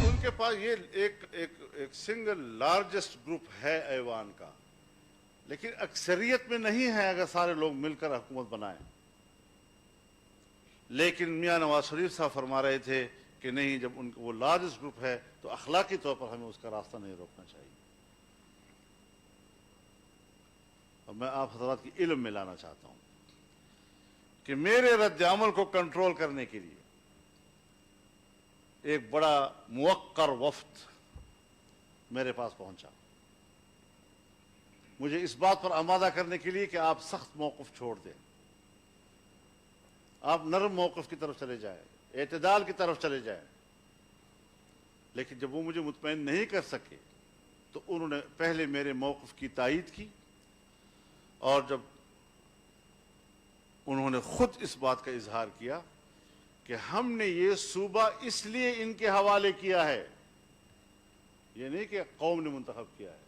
ان کے پاس یہ ایک سنگل لارجسٹ گروپ ہے ایوان کا، لیکن اکثریت میں نہیں ہے اگر سارے لوگ مل کر حکومت بنائیں۔ لیکن میاں نواز شریف صاحب فرما رہے تھے کہ نہیں، جب ان کو وہ لارجسٹ گروپ ہے تو اخلاقی طور پر ہمیں اس کا راستہ نہیں روکنا چاہیے۔ اور میں آپ حضرات کی علم میں لانا چاہتا ہوں کہ میرے رد عمل کو کنٹرول کرنے کے لیے ایک بڑا موقر وفد میرے پاس پہنچا، مجھے اس بات پر آمادہ کرنے کے لیے کہ آپ سخت موقف چھوڑ دیں، آپ نرم موقف کی طرف چلے جائیں، اعتدال کی طرف چلے جائیں۔ لیکن جب وہ مجھے مطمئن نہیں کر سکے تو انہوں نے پہلے میرے موقف کی تائید کی، اور جب انہوں نے خود اس بات کا اظہار کیا کہ ہم نے یہ صوبہ اس لیے ان کے حوالے کیا ہے، یہ نہیں کہ قوم نے منتخب کیا ہے،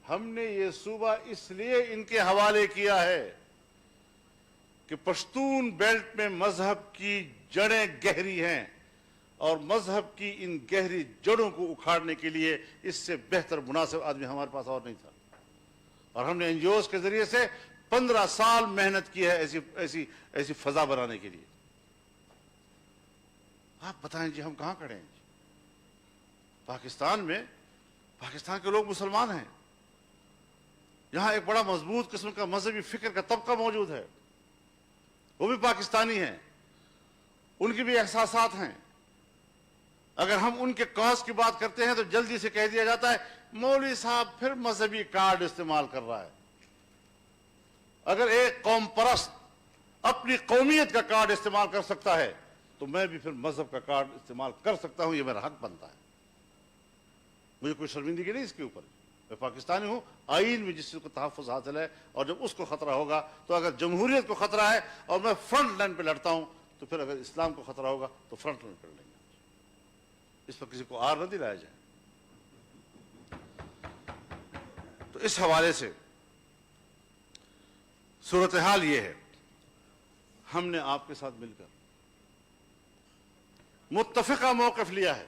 ہم نے یہ صوبہ اس لیے ان کے حوالے کیا ہے کہ پشتون بیلٹ میں مذہب کی جڑیں گہری ہیں، اور مذہب کی ان گہری جڑوں کو اکھاڑنے کے لیے اس سے بہتر مناسب آدمی ہمارے پاس اور نہیں تھا۔ اور ہم نے این جی اوز کے ذریعے سے 15 سال محنت کی ہے ایسی فضا بنانے کے لیے۔ آپ بتائیں جی ہم کہاں کھڑے ہیں جی؟ پاکستان میں، پاکستان کے لوگ مسلمان ہیں، یہاں ایک بڑا مضبوط قسم کا مذہبی فکر کا طبقہ موجود ہے، وہ بھی پاکستانی ہیں، ان کی بھی احساسات ہیں۔ اگر ہم ان کے کاز کی بات کرتے ہیں تو جلدی سے کہہ دیا جاتا ہے مولوی صاحب پھر مذہبی کارڈ استعمال کر رہا ہے۔ اگر ایک قوم پرست اپنی قومیت کا کارڈ استعمال کر سکتا ہے تو میں بھی پھر مذہب کا کارڈ استعمال کر سکتا ہوں، یہ میرا حق بنتا ہے، مجھے کوئی شرمندگی نہیں اس کے اوپر۔ میں پاکستانی ہوں، آئین میں جس کو تحفظ حاصل ہے، اور جب اس کو خطرہ ہوگا تو اگر جمہوریت کو خطرہ ہے اور میں فرنٹ لائن پہ لڑتا ہوں تو پھر اگر اسلام کو خطرہ ہوگا تو فرنٹ لائن پہ لڑیں گے۔ اس پر کسی کو آر نہ دلایا جائے۔ تو اس حوالے سے صورتحال یہ ہے، ہم نے آپ کے ساتھ مل کر متفقہ موقف لیا ہے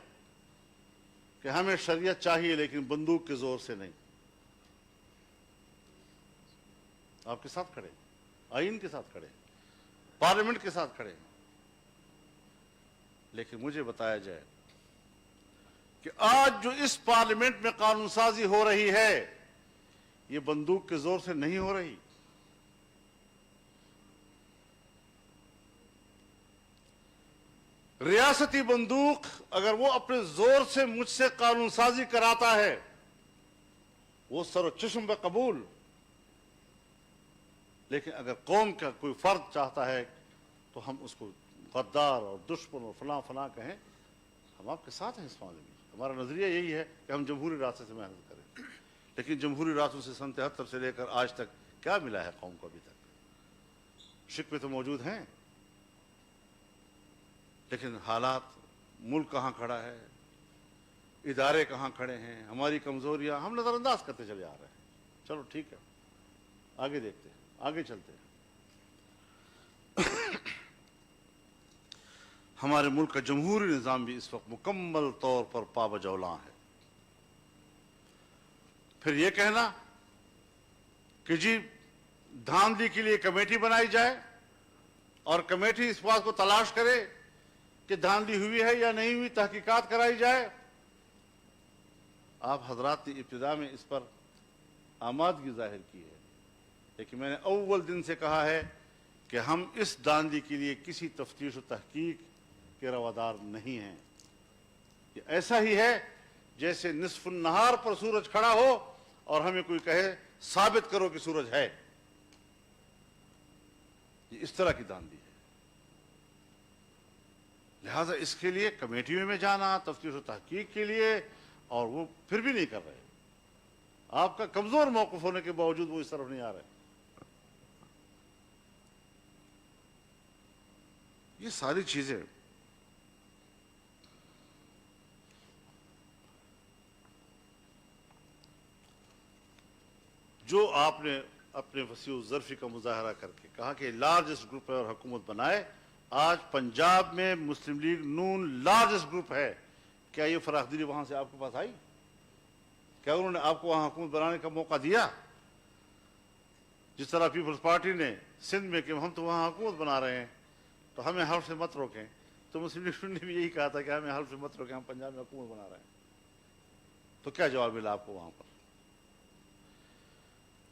کہ ہمیں شریعت چاہیے لیکن بندوق کے زور سے نہیں۔ آپ کے ساتھ کھڑے، آئین کے ساتھ کھڑے، پارلیمنٹ کے ساتھ کھڑے، لیکن مجھے بتایا جائے کہ آج جو اس پارلیمنٹ میں قانون سازی ہو رہی ہے یہ بندوق کے زور سے نہیں ہو رہی۔ ریاستی بندوق اگر وہ اپنے زور سے مجھ سے قانون سازی کراتا ہے وہ سر و چشم پر قبول، لیکن اگر قوم کا کوئی فرد چاہتا ہے تو ہم اس کو غدار اور دشمن اور فلاں فلاں کہیں، ہم آپ کے ساتھ ہیں اس معاملے میں۔ ہمارا نظریہ یہی ہے کہ ہم جمہوری راستے سے محنت کریں، لیکن جمہوری راستوں سے سن 73 سے لے کر آج تک کیا ملا ہے قوم کو؟ ابھی تک شکوے تو موجود ہیں، لیکن حالات، ملک کہاں کھڑا ہے، ادارے کہاں کھڑے ہیں، ہماری کمزوریاں ہم نظر انداز کرتے چلے آ رہے ہیں۔ چلو ٹھیک ہے، آگے دیکھتے ہیں، آگے چلتے ہیں۔ ہمارے ملک کا جمہوری نظام بھی اس وقت مکمل طور پر پابجولاں ہے۔ پھر یہ کہنا کہ جی دھاندلی کے لیے کمیٹی بنائی جائے اور کمیٹی اس بات کو تلاش کرے کہ دھاندلی ہوئی ہے یا نہیں ہوئی، تحقیقات کرائی جائے۔ آپ حضرات نے ابتدا میں اس پر آمادگی ظاہر کی ہے، لیکن میں نے اول دن سے کہا ہے کہ ہم اس دھاندلی کے لیے کسی تفتیش و تحقیق کے روادار نہیں ہیں۔ یہ ایسا ہی ہے جیسے نصف النہار پر سورج کھڑا ہو اور ہمیں کوئی کہے ثابت کرو کہ سورج ہے۔ یہ اس طرح کی دھاندلی ہے۔ لہذا اس کے لیے کمیٹیوں میں جانا، تفتیش و تحقیق کے لیے، اور وہ پھر بھی نہیں کر رہے۔ آپ کا کمزور موقف ہونے کے باوجود وہ اس طرف نہیں آ رہے۔ یہ ساری چیزیں جو آپ نے اپنے وسیع الظرفی کا مظاہرہ کر کے کہا کہ لارجسٹ گروپ ہے اور حکومت بنائے، آج پنجاب میں مسلم لیگ نون لارجسٹ گروپ ہے. کیا یہ فراخ دلی وہاں سے آپ کے پاس آئی؟ کیا انہوں نے آپ کو وہاں حکومت بنانے کا موقع دیا؟ جس طرح پیپلز پارٹی نے سندھ میں کہ ہم تو وہاں حکومت بنا رہے ہیں تو ہمیں حلف سے مت روکیں، تو مسلم لیگ نے بھی یہی کہا تھا کہ ہمیں حلف سے مت روکیں، ہم پنجاب میں حکومت بنا رہے ہیں. تو کیا جواب ملا آپ کو وہاں پر؟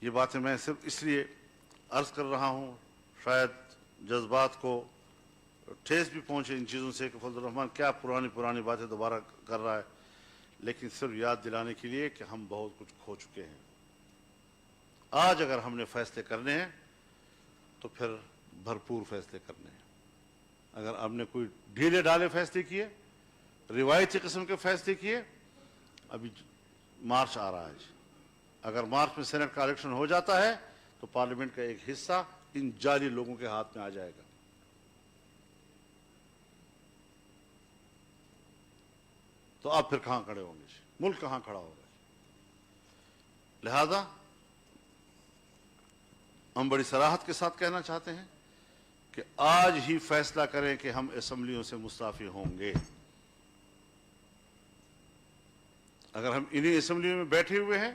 یہ باتیں میں صرف اس لیے عرض کر رہا ہوں، شاید جذبات کو ٹھیس بھی پہنچے ان چیزوں سے کہ فضل الرحمان کیا پرانی باتیں دوبارہ کر رہا ہے، لیکن صرف یاد دلانے کے لیے کہ ہم بہت کچھ کھو چکے ہیں. آج اگر ہم نے فیصلے کرنے ہیں تو پھر بھرپور فیصلے کرنے ہیں. اگر ہم نے کوئی ڈھیلے ڈالے فیصلے کیے، روایتی قسم کے فیصلے کیے، ابھی مارچ آ رہا ہے، اگر مارچ میں سینٹ کا الیکشن ہو جاتا ہے تو پارلیمنٹ کا ایک حصہ ان جعلی لوگوں کے ہاتھ میں آ جائے گا. تو آپ پھر کہاں کھڑے ہوں گے؟ ملک کہاں کھڑا ہوگا؟ لہذا ہم بڑی صراحت کے ساتھ کہنا چاہتے ہیں کہ آج ہی فیصلہ کریں کہ ہم اسمبلیوں سے مستعفی ہوں گے. اگر ہم انہی اسمبلیوں میں بیٹھے ہوئے ہیں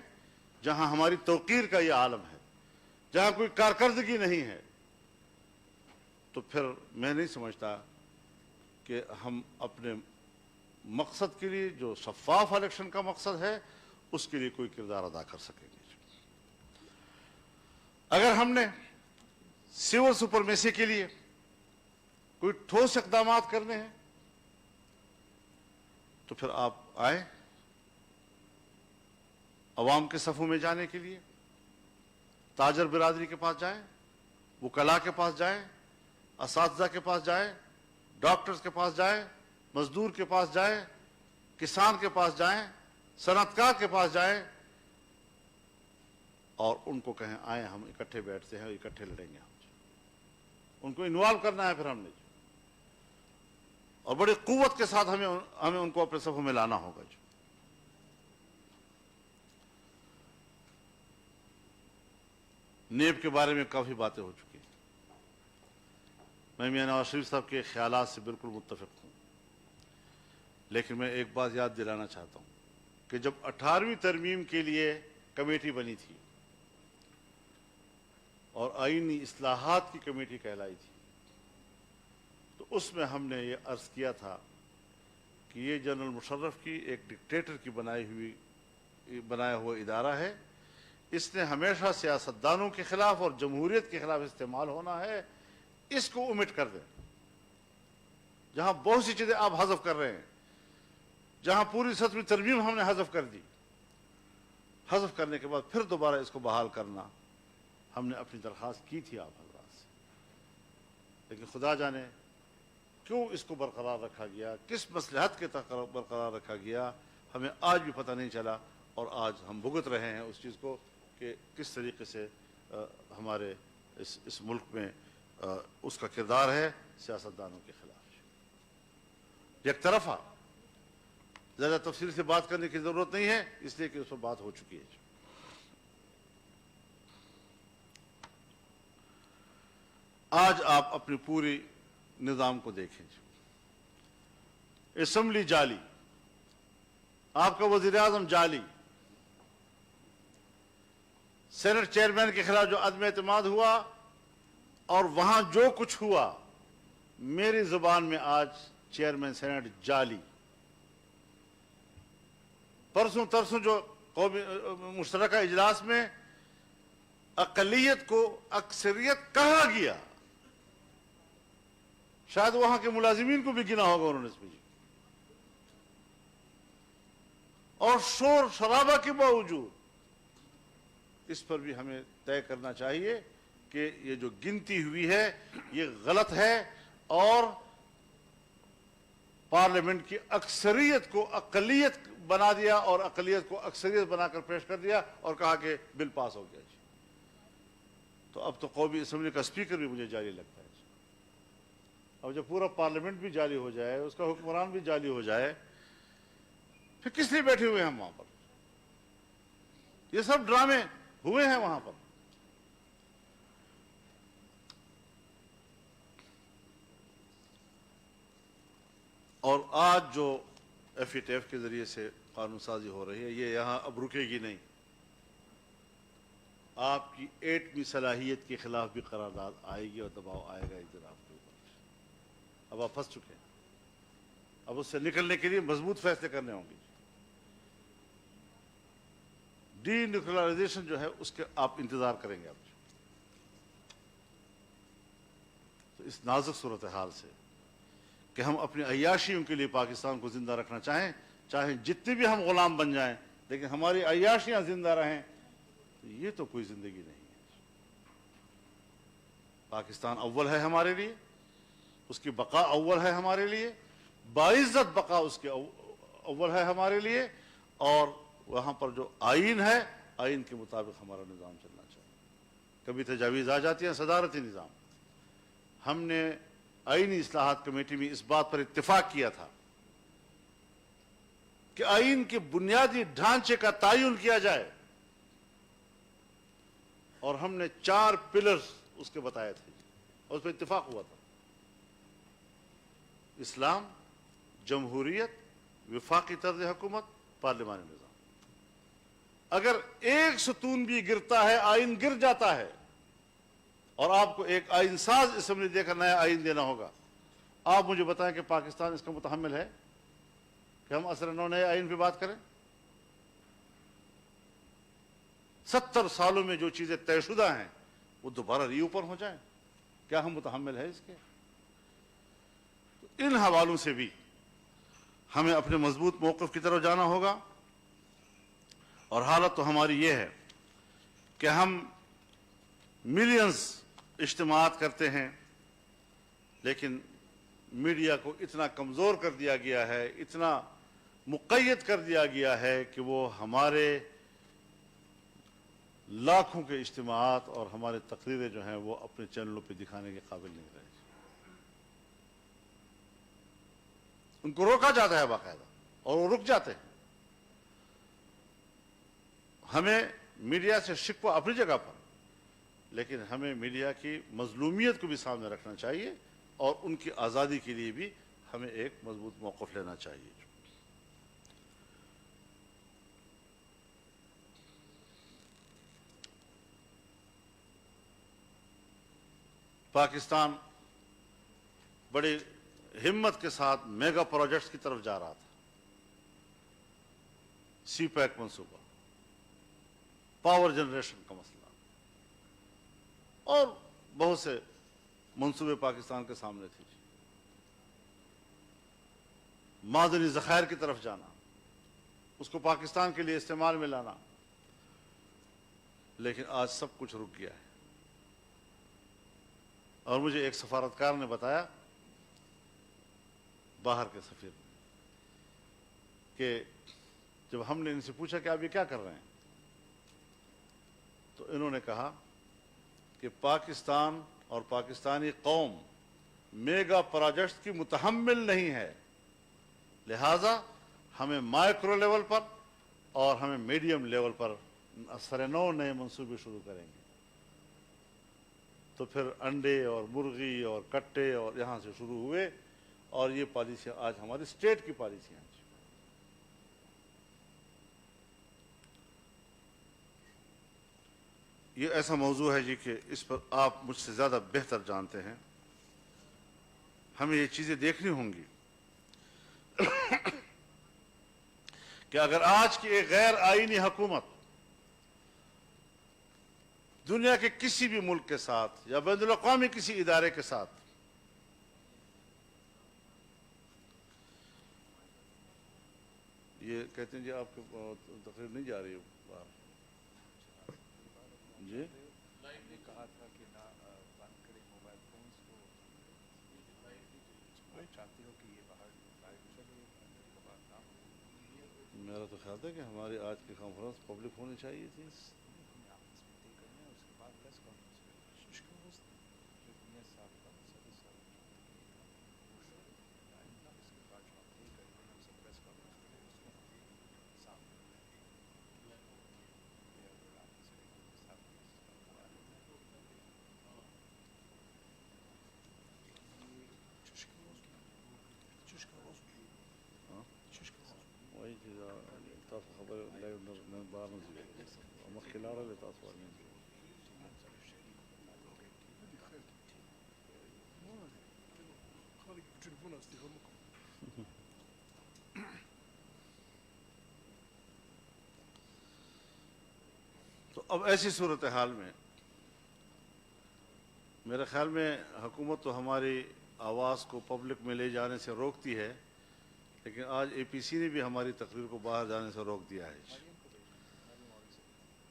جہاں ہماری توقیر کا یہ عالم ہے، جہاں کوئی کارکردگی نہیں ہے، تو پھر میں نہیں سمجھتا کہ ہم اپنے مقصد کے لیے جو شفاف الیکشن کا مقصد ہے اس کے لیے کوئی کردار ادا کر سکیں گے. اگر ہم نے سول سپرمیسی کے لیے کوئی ٹھوس اقدامات کرنے ہیں تو پھر آپ آئیں عوام کے صفوں میں جانے کے لیے، تاجر برادری کے پاس جائیں، وکلاء کے پاس جائیں، اساتذہ کے پاس جائیں، ڈاکٹرز کے پاس جائیں، مزدور کے پاس جائیں، کسان کے پاس جائیں، صنعتکار کے پاس جائیں اور ان کو کہیں آئیں ہم اکٹھے بیٹھتے ہیں اور اکٹھے لڑیں گے. ان کو انوالو کرنا ہے پھر ہم نے، اور بڑی قوت کے ساتھ ہمیں ان کو اپنے صفوں میں لانا ہوگا. نیب کے بارے میں کافی باتیں ہو چکی ہیں. میں میاں نواز شریف صاحب کے خیالات سے بالکل متفق ہوں، لیکن میں ایک بات یاد دلانا چاہتا ہوں کہ جب 18ویں ترمیم کے لیے کمیٹی بنی تھی اور آئینی اصلاحات کی کمیٹی کہلائی تھی، تو اس میں ہم نے یہ عرض کیا تھا کہ یہ جنرل مشرف کی ایک ڈکٹیٹر کی بنایا ہوا ادارہ ہے، اس نے ہمیشہ سیاستدانوں کے خلاف اور جمہوریت کے خلاف استعمال ہونا ہے، اس کو omit کر دیں. جہاں بہت سی چیزیں آپ حذف کر رہے ہیں، جہاں پوری 7ویں ترمیم ہم نے حذف کر دی، حذف کرنے کے بعد پھر دوبارہ اس کو بحال کرنا، ہم نے اپنی درخواست کی تھی آپ حضرات سے، لیکن خدا جانے کیوں اس کو برقرار رکھا گیا، کس مصلحت کے تحت برقرار رکھا گیا، ہمیں آج بھی پتہ نہیں چلا. اور آج ہم بھگت رہے ہیں اس چیز کو کہ کس طریقے سے ہمارے اس ملک میں اس کا کردار ہے سیاستدانوں کے خلاف. یک طرفہ زیادہ تفصیل سے بات کرنے کی ضرورت نہیں ہے، اس لیے کہ اس پر بات ہو چکی ہے. آج آپ اپنی پوری نظام کو دیکھیں. اسمبلی جعلی، آپ کا وزیر اعظم جعلی، سینٹ چیئرمین کے خلاف جو عدم اعتماد ہوا اور وہاں جو کچھ ہوا، میری زبان میں آج چیئرمین سینٹ جعلی. پرسوں ترسوں جو قومی مشترکہ اجلاس میں اقلیت کو اکثریت کہا گیا، شاید وہاں کے ملازمین کو بھی گنا ہوگا انہوں نے اس میں، اور شور شرابہ کے باوجود اس پر بھی ہمیں طے کرنا چاہیے کہ یہ جو گنتی ہوئی ہے یہ غلط ہے، اور پارلیمنٹ کی اکثریت کو اقلیت بنا دیا اور اقلیت کو اکثریت بنا کر پیش کر دیا اور کہا کہ بل پاس ہو گیا. تو اب تو قومی اسمبلی کا اسپیکر بھی مجھے جعلی لگتا ہے. اب جب پورا پارلیمنٹ بھی جعلی ہو جائے، اس کا حکمران بھی جعلی ہو جائے، پھر کس لیے بیٹھے ہوئے ہیں ہم وہاں پر؟ یہ سب ڈرامے ہوئے ہیں وہاں پر. اور آج جو ایف ای ٹی ایف کے ذریعے سے قانون سازی ہو رہی ہے یہ یہاں اب رکے گی نہیں. آپ کی ایٹمی صلاحیت کے خلاف بھی قرارداد آئے گی اور دباؤ آئے گا ادھر آپ کے اوپر. اب آپ پھنس چکے ہیں. اب اس سے نکلنے کے لیے مضبوط فیصلے کرنے ہوں گے. ڈی نیوکلرائزیشن جو ہے اس کے آپ انتظار کریں گے. آپ تو اس نازک صورتحال سے کہ ہم اپنی عیاشیوں کے لیے پاکستان کو زندہ رکھنا چاہیں جتنے بھی ہم غلام بن جائیں لیکن ہماری عیاشیاں زندہ رہیں, یہ تو کوئی زندگی نہیں ہے. پاکستان اول ہے ہمارے لیے, اس کی بقا اول ہے ہمارے لیے, باعزت بقا اس کے اول ہے ہمارے لیے, اور وہاں پر جو آئین ہے آئین کے مطابق ہمارا نظام چلنا چاہیے. کبھی تجاویز آ جاتی ہیں صدارتی نظام. ہم نے آئینی اصلاحات کمیٹی میں اس بات پر اتفاق کیا تھا کہ آئین کے بنیادی ڈھانچے کا تعین کیا جائے, اور ہم نے 4 پلرز اس کے بتائے تھے اور اس پر اتفاق ہوا تھا. اسلام, جمہوریت, وفاقی طرز حکومت, پارلیمانی نظام. اگر ایک ستون بھی گرتا ہے آئین گر جاتا ہے, اور آپ کو ایک آئین ساز اسمبلی دے کر نیا آئین دینا ہوگا. آپ مجھے بتائیں کہ پاکستان اس کا متحمل ہے کہ ہم اثر نو نئے آئین پہ بات کریں؟ 70 سالوں میں جو چیزیں طے شدہ ہیں وہ دوبارہ ری اوپن ہو جائیں, کیا ہم متحمل ہے اس کے؟ تو ان حوالوں سے بھی ہمیں اپنے مضبوط موقف کی طرف جانا ہوگا. اور حالت تو ہماری یہ ہے کہ ہم ملینز اجتماعات کرتے ہیں لیکن میڈیا کو اتنا کمزور کر دیا گیا ہے, اتنا مقید کر دیا گیا ہے کہ وہ ہمارے لاکھوں کے اجتماعات اور ہمارے تقریریں جو ہیں وہ اپنے چینلوں پہ دکھانے کے قابل نہیں رہے. ان کو روکا جاتا ہے باقاعدہ اور وہ رک جاتے ہیں. ہمیں میڈیا سے شکوہ اپنی جگہ پر, لیکن ہمیں میڈیا کی مظلومیت کو بھی سامنے رکھنا چاہیے اور ان کی آزادی کے لیے بھی ہمیں ایک مضبوط موقف لینا چاہیے. پاکستان بڑی ہمت کے ساتھ میگا پروجیکٹس کی طرف جا رہا تھا. سی پیک منصوبہ, پاور جنریشن کا مسئلہ, اور بہت سے منصوبے پاکستان کے سامنے تھے. معدنی ذخائر کی طرف جانا, اس کو پاکستان کے لیے استعمال میں لانا, لیکن آج سب کچھ رک گیا ہے. اور مجھے ایک سفارتکار نے بتایا, باہر کے سفیر نے, کہ جب ہم نے ان سے پوچھا کہ آپ یہ کیا کر رہے ہیں تو انہوں نے کہا کہ پاکستان اور پاکستانی قوم میگا پروجیکٹس کی متحمل نہیں ہے, لہذا ہمیں مائکرو لیول پر اور ہمیں میڈیم لیول پر سر نو نئے منصوبے شروع کریں گے. تو پھر انڈے اور مرغی اور کٹے اور یہاں سے شروع ہوئے, اور یہ پالیسیاں آج ہماری اسٹیٹ کی پالیسیاں ہیں. یہ ایسا موضوع ہے جی کہ اس پر آپ مجھ سے زیادہ بہتر جانتے ہیں. ہمیں یہ چیزیں دیکھنی ہوں گی کہ اگر آج کی ایک غیر آئینی حکومت دنیا کے کسی بھی ملک کے ساتھ یا بین الاقوامی کسی ادارے کے ساتھ یہ کہتے ہیں جی آپ کی تقریر نہیں جا رہی ہے باہر جی کہا تھا کہ نہ بند کریں موبائل فونس کو, چاہتے ہو کہ یہ باہر لائیو چلے, بات نہ ہو. میرا تو خیال تھا کہ ہماری آج کی کانفرنس پبلک ہونی چاہیے تھی. ہمیں آپس میں طے کرنا ہے, اس کے بعد پریس کانفرنس کریں. رکنیت صاحب کا صدر صاحب اس کے بعد جو ہم طے کریں گے ہم سب پریس کانفرنس کریں, اس میں ہم سامنے تو اب ایسی صورتحال میں میرے خیال میں حکومت تو ہماری آواز کو پبلک میں لے جانے سے روکتی ہے، لیکن آج اے پی سی نے بھی ہماری تقریر کو باہر جانے سے روک دیا ہے۔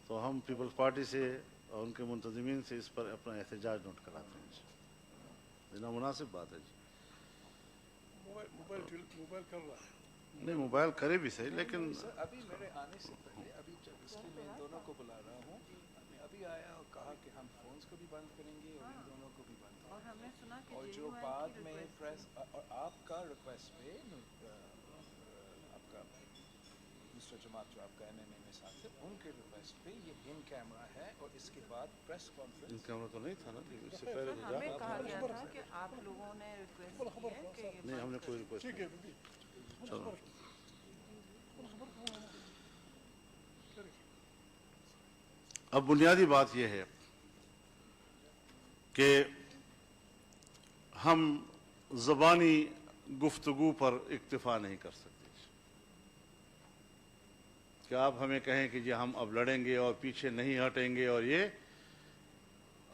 تو ہم پیپلز پارٹی سے اور ان کے منتظمین سے اس پر اپنا احتجاج نوٹ کراتے ہیں جی۔ نامناسب بات ہے جی۔ موبائل کر رہا ہے۔ نہیں موبائل کرے بھی صحیح، لیکن سر ابھی میرے آنے سے پہلے ابھی جب اس لیے میں ان دونوں کو بلا رہا ہوں، میں ابھی آیا اور کہا کہ ہم فونز کو بھی بند کریں گے اور ان دونوں کو بھی بند کریں اور ہم نے سنا گے، کہ اور جے جو یو آئی بعد کی میں ریکویسٹ پریس اور آپ کا ریکویسٹ پہ آپ کا مسٹر جماعت جو آپ کا این ایم اے میں ساتھ ہے، ان کے ریکویسٹ پہ یہ ان کیمرہ ہے اور اس کے بعد پریس ان کانفرنس۔ کیمرہ تو نہیں تھا نا جی، اس سے پہلے سر تو ہمیں جا کہا گیا تھا کہ آپ لوگوں نے ریکویسٹ کی ہے کہ یہ نہیں، ہم نے بند کوئی کریں۔ ریکویسٹ ٹھیک ہے نہیں۔ بی چلو اب بنیادی بات یہ ہے کہ ہم زبانی گفتگو پر اکتفا نہیں کر سکتے کہ آپ ہمیں کہیں کہ جی ہم اب لڑیں گے اور پیچھے نہیں ہٹیں گے، اور یہ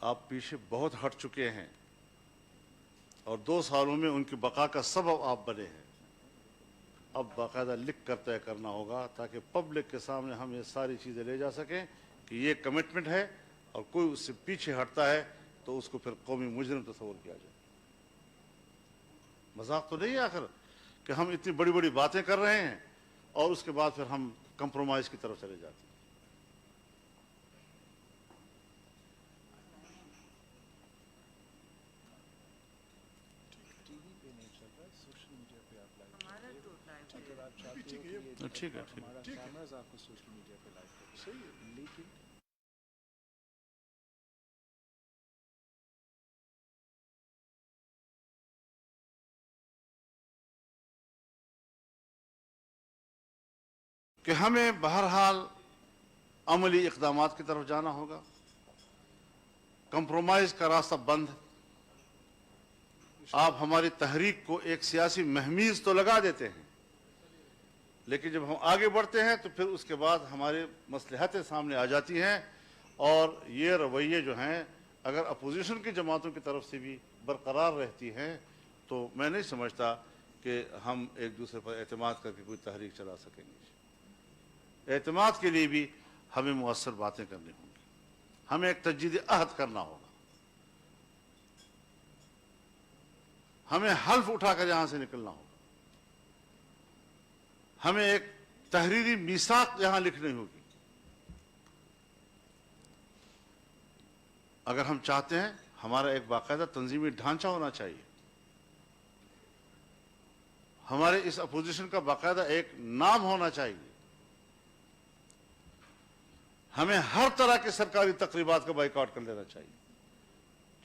آپ پیچھے بہت ہٹ چکے ہیں اور 2 سالوں میں ان کی بقا کا سبب آپ بنے ہیں۔ اب باقاعدہ لکھ کر طے کرنا ہوگا تاکہ پبلک کے سامنے ہم یہ ساری چیزیں لے جا سکیں کہ یہ کمٹمنٹ ہے، اور کوئی اس سے پیچھے ہٹتا ہے تو اس کو پھر قومی مجرم تصور کیا جائے۔ مذاق تو نہیں ہے آخر کہ ہم اتنی بڑی بڑی باتیں کر رہے ہیں اور اس کے بعد پھر ہم کمپرومائز کی طرف چلے جاتے ہیں۔ ٹی وی پہ نہیں چل رہا ہے، سوشل میڈیا پہ آپ لائیو ہمارا تو لائیو اگر آپ چاہتے ہو کہ ٹھیک ہے، ٹھیک ہے۔ ہمارا کیمراز آپ کو سوشل میڈیا پہ لائیو کریں، صحیح ہے۔ لیکن کہ ہمیں بہرحال عملی اقدامات کی طرف جانا ہوگا۔ کمپرومائز کا راستہ بند ہے۔ آپ ہماری تحریک کو ایک سیاسی مہمیز تو لگا دیتے ہیں، لیکن جب ہم آگے بڑھتے ہیں تو پھر اس کے بعد ہمارے مصلحتیں سامنے آ جاتی ہیں، اور یہ رویے جو ہیں اگر اپوزیشن کی جماعتوں کی طرف سے بھی برقرار رہتی ہیں تو میں نہیں سمجھتا کہ ہم ایک دوسرے پر اعتماد کر کے کوئی تحریک چلا سکیں گے۔ اعتماد کے لیے بھی ہمیں مؤثر باتیں کرنی ہوں گی، ہمیں ایک تجدید عہد کرنا ہوگا، ہمیں حلف اٹھا کر یہاں سے نکلنا ہوگا، ہمیں ایک تحریری میثاق یہاں لکھنی ہوگی۔ اگر ہم چاہتے ہیں ہمارا ایک باقاعدہ تنظیمی ڈھانچہ ہونا چاہیے، ہمارے اس اپوزیشن کا باقاعدہ ایک نام ہونا چاہیے، ہمیں ہر طرح کے سرکاری تقریبات کا بائیکاٹ کر لینا چاہیے،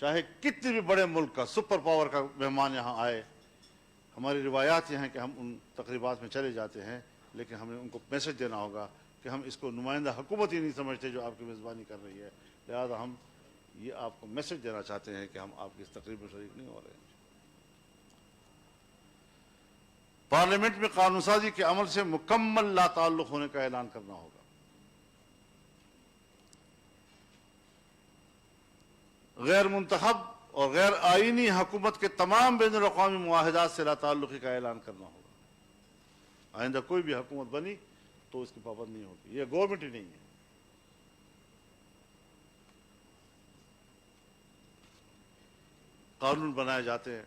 چاہے کتنے بھی بڑے ملک کا سپر پاور کا مہمان یہاں آئے۔ ہماری روایات یہ ہیں کہ ہم ان تقریبات میں چلے جاتے ہیں، لیکن ہمیں ان کو میسج دینا ہوگا کہ ہم اس کو نمائندہ حکومت ہی نہیں سمجھتے جو آپ کی میزبانی کر رہی ہے، لہذا ہم یہ آپ کو میسج دینا چاہتے ہیں کہ ہم آپ کی اس تقریب میں شریک نہیں ہو رہے ہیں۔ پارلیمنٹ میں قانون سازی کے عمل سے مکمل لا تعلق ہونے کا اعلان کرنا ہوگا۔ غیر منتخب اور غیر آئینی حکومت کے تمام بین الاقوامی معاہدات سے لا تعلقی کا اعلان کرنا ہوگا۔ آئندہ کوئی بھی حکومت بنی تو اس کی پابند نہیں ہوگی، یہ گورنمنٹ ہی نہیں ہے۔ قانون بنائے جاتے ہیں،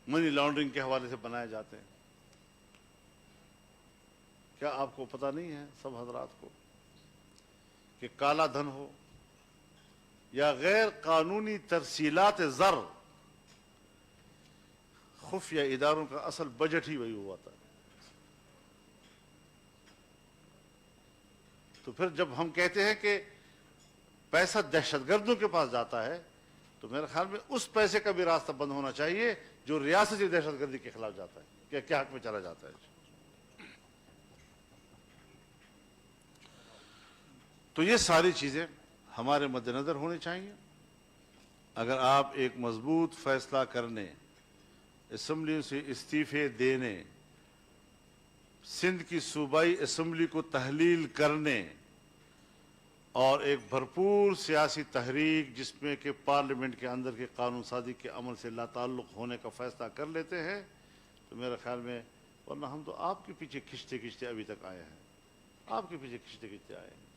منی لانڈرنگ کے حوالے سے بنائے جاتے ہیں۔ کیا آپ کو پتہ نہیں ہے سب حضرات کو کہ کالا دھن ہو یا غیر قانونی ترسیلات زر، خفیہ اداروں کا اصل بجٹ ہی وہی ہوا تھا۔ تو پھر جب ہم کہتے ہیں کہ پیسہ دہشت گردوں کے پاس جاتا ہے تو میرے خیال میں اس پیسے کا بھی راستہ بند ہونا چاہیے جو ریاستی دہشت گردی کے خلاف جاتا ہے، کیا حق میں چلا جاتا ہے۔ تو یہ ساری چیزیں ہمارے مد نظر ہونی چاہیے۔ اگر آپ ایک مضبوط فیصلہ کرنے، اسمبلی سے استعفے دینے، سندھ کی صوبائی اسمبلی کو تحلیل کرنے اور ایک بھرپور سیاسی تحریک جس میں کہ پارلیمنٹ کے اندر کے قانون سازی کے عمل سے لا تعلق ہونے کا فیصلہ کر لیتے ہیں تو میرے خیال میں، ورنہ ہم تو آپ کے پیچھے کھنچتے کھنچتے ابھی تک آئے ہیں، آپ کے پیچھے کھنچتے کھنچتے آئے ہیں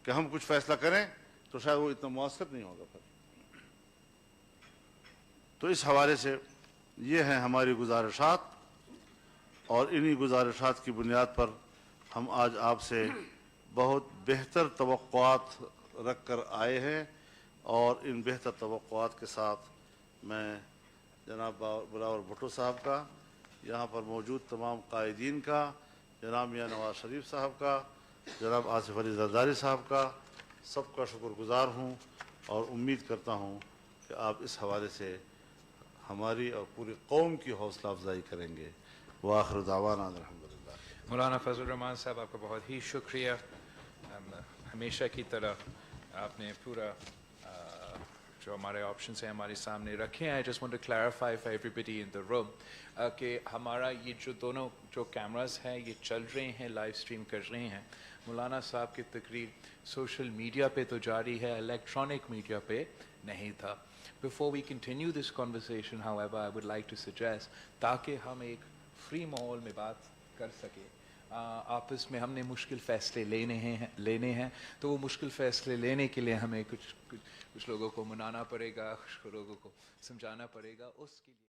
کہ ہم کچھ فیصلہ کریں تو شاید وہ اتنا مؤثر نہیں ہوگا پھر۔ تو اس حوالے سے یہ ہیں ہماری گزارشات، اور انہی گزارشات کی بنیاد پر ہم آج آپ سے بہت بہتر توقعات رکھ کر آئے ہیں، اور ان بہتر توقعات کے ساتھ میں جناب بلاول بھٹو صاحب کا، یہاں پر موجود تمام قائدین کا، جناب میاں نواز شریف صاحب کا، جناب آصف علی زرداری صاحب کا، سب کا شکر گزار ہوں، اور امید کرتا ہوں کہ آپ اس حوالے سے ہماری اور پوری قوم کی حوصلہ افزائی کریں گے۔ وآخر دعوانا الحمدللہ۔ مولانا فضل الرحمان صاحب آپ کا بہت ہی شکریہ، ہمیشہ کی طرح آپ نے پورا جو ہمارے آپشنس ہیں ہمارے سامنے رکھے ہیں۔ I just want to clarify for everybody in the room کہ ہمارا یہ جو دونوں جو کیمراز ہیں یہ چل رہے ہیں، لائیو اسٹریم کر رہے ہیں۔ مولانا صاحب کی تقریر سوشل میڈیا پہ تو جاری ہے، الیکٹرانک میڈیا پہ نہیں تھا۔ Before we continue this conversation, however, I would like to suggest تاکہ ہم ایک فری ماحول میں بات کر سکیں، آپس میں ہم نے مشکل فیصلے لینے ہیں تو وہ مشکل فیصلے لینے کے لیے ہمیں کچھ لوگوں کو منانا پڑے گا، کچھ لوگوں کو سمجھانا پڑے گا، اس کے لیے